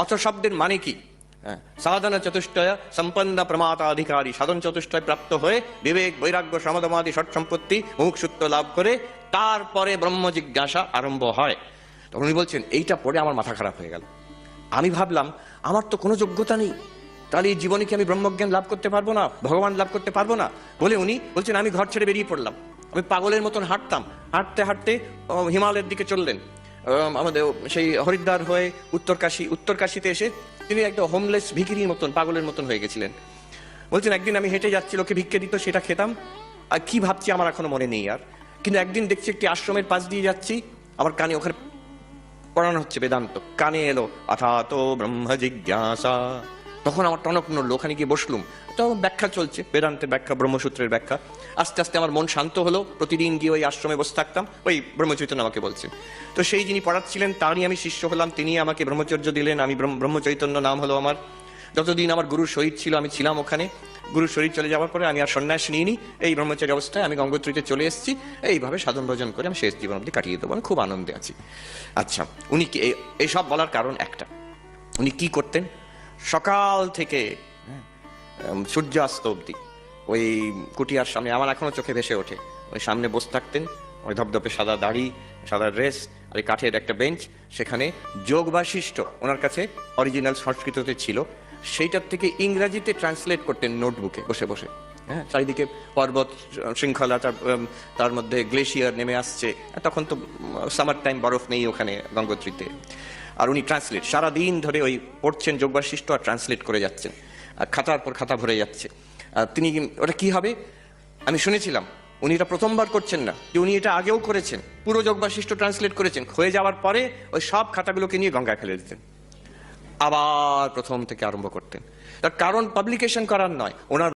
অথ শব্দের মানে কি? সাধনা চতুষ্টয় সম্পন্ন প্রমাতাধিকারী, সাধন চতুষ্টয় প্রাপ্ত হয়ে বিবেক বৈরাগ্য সমদমাদি ষট সম্পত্তি মুমুক্ষুত্ব লাভ করে তারপরে ব্রহ্ম জিজ্ঞাসা আরম্ভ হয়। তখন উনি বলছেন, এইটা পড়ে আমার মাথা খারাপ হয়ে গেল। আমি ভাবলাম আমার তো কোনো যোগ্যতা নেই, তাহলে এই জীবনে কি আমি ব্রহ্মজ্ঞান লাভ করতে পারবো না, ভগবান লাভ করতে পারবো না? বলে উনি বলছেন, আমি ঘর ছেড়ে বেরিয়ে পড়লাম। আমি পাগলের মতন হাঁটতাম, হাঁটতে হাঁটতে হিমালয়ের দিকে চললেন। আমাদের সেই হরিদ্বার হয়ে উত্তরকাশীতে এসে তিনি একটা হোমলেস ভিখিরির মতন পাগলের মতন হয়ে গেছিলেন। বলছেন, একদিন আমি হেঁটে যাচ্ছি, লোকে ভিক্ষে দিত, সেটা খেতাম। আর কি ভাবছি আমার এখনো মনে নেই আর। কিন্তু একদিন দেখছি একটি আশ্রমের পাশ দিয়ে যাচ্ছি, আমার কানে ওখানে পড়ানো হচ্ছে বেদান্ত, কানে এলো অথাত ব্রহ্ম জিজ্ঞাসা। তখন আমার টনক নড়লো, ওখানে গিয়ে বসলুম। তখন ব্যাখ্যা চলছে, বেদান্তের ব্যাখ্যা, ব্রহ্মসূত্রের ব্যাখ্যা। আস্তে আস্তে আমার মন শান্ত হলো। প্রতিদিন গিয়ে ওই আশ্রমে বসে থাকতাম, ওই ব্রহ্মচৈতন্য আমাকে বলছেন। তো সেই যিনি পড়াচ্ছিলেন তারই আমি শিষ্য হলাম, তিনি আমাকে ব্রহ্মচর্য দিলেন। আমি ব্রহ্মচৈতন্য নাম হলো আমার। যতদিন আমার গুরুর শরীর ছিল আমি ছিলাম ওখানে। গুরুর শরীর চলে যাওয়ার পরে আমি আর সন্ন্যাস নিইনি, এই ব্রহ্মচারী অবস্থায় আমি গঙ্গোত্রীতে চলে এসেছি। এইভাবে সাধন ভজন করে আমি শেষ জীবন অবধি কাটিয়ে দেবো, আমি খুব আনন্দে আছি। আচ্ছা, উনি কি এইসব বলার কারণ একটা, উনি কি করতেন? সকাল থেকে সূর্যাস্ত অবধি ওই কুটিয়ার সামনে, আমার এখনো চোখে ভেসে ওঠে, ওই সামনে বসে থাকতেন। ওই ধপধপে সাদা দাড়ি, সাদা ড্রেস, আর এই কাঠের একটা বেঞ্চ, সেখানে যোগ বাশিষ্ঠ ওনার কাছে অরিজিনাল সংস্কৃততে ছিল, সেইটার থেকে ইংরাজিতে ট্রান্সলেট করতেন নোটবুকে বসে বসে। হ্যাঁ, চারিদিকে পর্বত শৃঙ্খলা, তার মধ্যে গ্লেশিয়ার নেমে আসছে। তখন তো সামার টাইম, বরফ নেই ওখানে গঙ্গোত্রীতে। আর উনি ট্রান্সলেট সারাদিন ধরে ওই পড়ছেন যোগ বাশিষ্ঠ আর ট্রান্সলেট করে যাচ্ছেন, আর খাতার পর খাতা ভরে যাচ্ছে। তিনি ওটা কি হবে আমি শুনেছিলাম, উনি এটা প্রথমবার করছেন না, যে উনি এটা আগেও করেছেন, পুরো যোগ বাশিষ্ঠ ট্রান্সলেট করেছেন। হয়ে যাওয়ার পরে ওই সব খাতাগুলোকে নিয়ে গঙ্গায় ফেলে দিতেন, আবার প্রথম থেকে আরম্ভ করতেন। তার কারণ পাবলিকেশন করার নয়, ওনার